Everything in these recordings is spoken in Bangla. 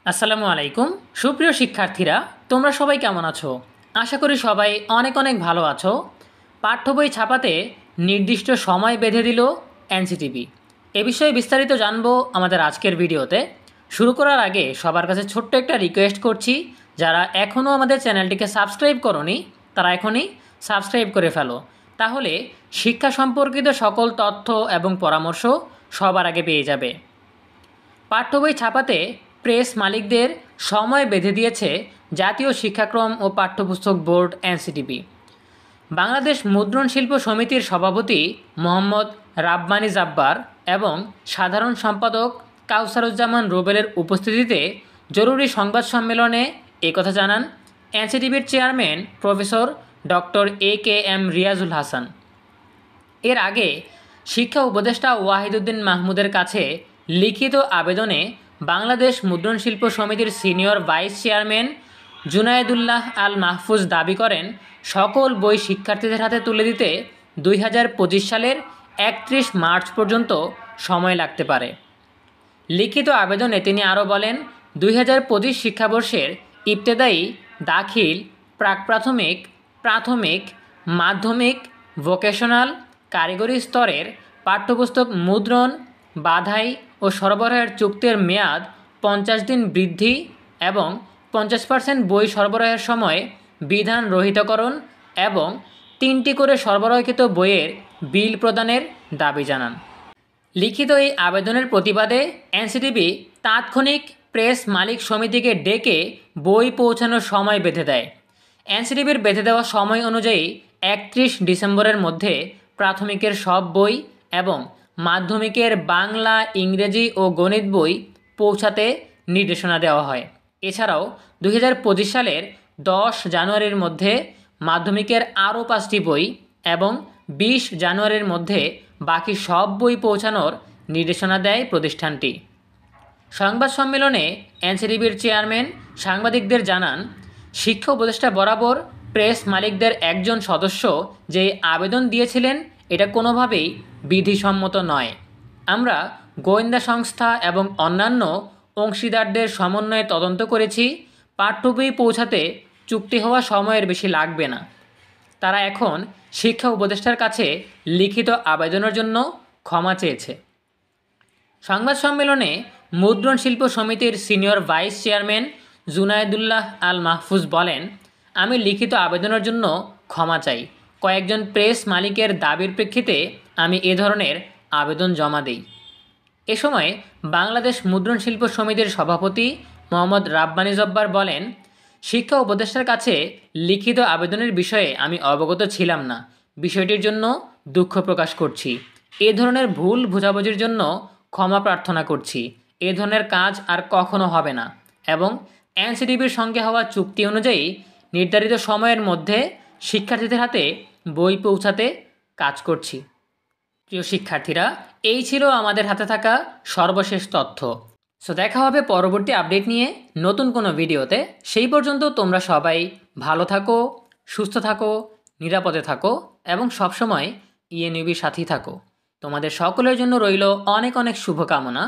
আসসালামু আলাইকুম। সুপ্রিয় শিক্ষার্থীরা, তোমরা সবাই কেমন আছো? আশা করি সবাই অনেক অনেক ভালো আছো। পাঠ্য বই ছাপাতে নির্দিষ্ট সময় বেঁধে দিল এনসিটিবি। এ বিষয়ে বিস্তারিত জানবো আমাদের আজকের ভিডিওতে। শুরু করার আগে সবার কাছে ছোট্ট একটা রিকোয়েস্ট করছি, যারা এখনও আমাদের চ্যানেলটিকে সাবস্ক্রাইব করোনি তারা এখনই সাবস্ক্রাইব করে ফেলো। তাহলে শিক্ষা সম্পর্কিত সকল তথ্য এবং পরামর্শ সবার আগে পেয়ে যাবে। পাঠ্য বই ছাপাতে প্রেস মালিকদের সময় বেঁধে দিয়েছে জাতীয় শিক্ষাক্রম ও পাঠ্যপুস্তক বোর্ড এনসিটিবি। বাংলাদেশ মুদ্রণ শিল্প সমিতির সভাপতি মোহাম্মদ রাব্বানী জাব্বার এবং সাধারণ সম্পাদক কাউসারুজ্জামান রুবেলের উপস্থিতিতে জরুরি সংবাদ সম্মেলনে একথা জানান এনসিটিবির chairman professor doctor AKM Riazul Hasan. এর আগে শিক্ষা উপদেষ্টা ওয়াহিদুদ্দিন মাহমুদের কাছে লিখিত আবেদনে বাংলাদেশ মুদ্রণ শিল্প সমিতির সিনিয়র ভাইস চেয়ারম্যান জুনায়েদুল্লাহ আল মাহফুজ দাবি করেন, সকল বই শিক্ষার্থীদের হাতে তুলে দিতে 2025 সালের 31 মার্চ পর্যন্ত সময় লাগতে পারে। লিখিত আবেদনে তিনি আরও বলেন, 2025 শিক্ষাবর্ষের ইবতেদায়ী, দাখিল, প্রাক প্রাথমিক, প্রাথমিক, মাধ্যমিক, ভোকেশনাল, কারিগরি স্তরের পাঠ্যপুস্তক মুদ্রণ, বাধাই ও সরবরাহের চুক্তির মেয়াদ 50 দিন বৃদ্ধি এবং 50% বই সরবরাহের সময় বিধান রহিতকরণ এবং 3টি করে সরবরাহকৃত বইয়ের বিল প্রদানের দাবি জানান। লিখিত এই আবেদনের প্রতিবাদে এনসিটিবি তাৎক্ষণিক প্রেস মালিক সমিতিকে ডেকে বই পৌঁছানোর সময় বেঁধে দেয়। এনসিটিবির বেঁধে দেওয়া সময় অনুযায়ী 31 ডিসেম্বরের মধ্যে প্রাথমিকের সব বই এবং মাধ্যমিকের বাংলা, ইংরেজি ও গণিত বই পৌঁছাতে নির্দেশনা দেওয়া হয়। এছাড়াও 2025 সালের 10 জানুয়ারির মধ্যে মাধ্যমিকের আরও 5টি বই এবং 20 জানুয়ারির মধ্যে বাকি সব বই পৌঁছানোর নির্দেশনা দেয় প্রতিষ্ঠানটি। সংবাদ সম্মেলনে এনসিটিবির চেয়ারম্যান সাংবাদিকদের জানান, শিক্ষা উপদেষ্টা বরাবর প্রেস মালিকদের একজন সদস্য যে আবেদন দিয়েছিলেন এটা কোনোভাবেই বিধিসম্মত নয়। আমরা গোয়েন্দা সংস্থা এবং অন্যান্য অংশীদারদের সমন্বয়ে তদন্ত করেছি। পাঠ্য বই পৌঁছাতে চুক্তি হওয়া সময়ের বেশি লাগবে না। তারা এখন শিক্ষা উপদেষ্টার কাছে লিখিত আবেদনের জন্য ক্ষমা চেয়েছে। সংবাদ সম্মেলনে মুদ্রণ শিল্প সমিতির সিনিয়র ভাইস চেয়ারম্যান জুনায়েদুল্লাহ আল মাহফুজ বলেন, আমি লিখিত আবেদনের জন্য ক্ষমা চাই। কয়েকজন প্রেস মালিকের দাবির প্রেক্ষিতে আমি এ ধরনের আবেদন জমা দিই। এ সময় বাংলাদেশ মুদ্রণ শিল্প সমিতির সভাপতি মোহাম্মদ রাব্বানী জব্বার বলেন, শিক্ষা উপদেষ্টার কাছে লিখিত আবেদনের বিষয়ে আমি অবগত ছিলাম না। বিষয়টির জন্য দুঃখ প্রকাশ করছি। এ ধরনের ভুল বোঝাবুঝির জন্য ক্ষমা প্রার্থনা করছি। এ ধরনের কাজ আর কখনো হবে না এবং এনসিটিবির সঙ্গে হওয়া চুক্তি অনুযায়ী নির্ধারিত সময়ের মধ্যে শিক্ষার্থীদের হাতে বই পৌঁছাতে কাজ করছি। প্রিয় শিক্ষার্থীরা, এই ছিল আমাদের হাতে থাকা সর্বশেষ তথ্য। সো দেখা হবে পরবর্তী আপডেট নিয়ে নতুন কোনো ভিডিওতে। সেই পর্যন্ত তোমরা সবাই ভালো থাকো, সুস্থ থাকো, নিরাপদে থাকো এবং সবসময় ইএনইউবির সাথেই থাকো। তোমাদের সকলের জন্য রইল অনেক অনেক শুভকামনা।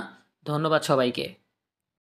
ধন্যবাদ সবাইকে।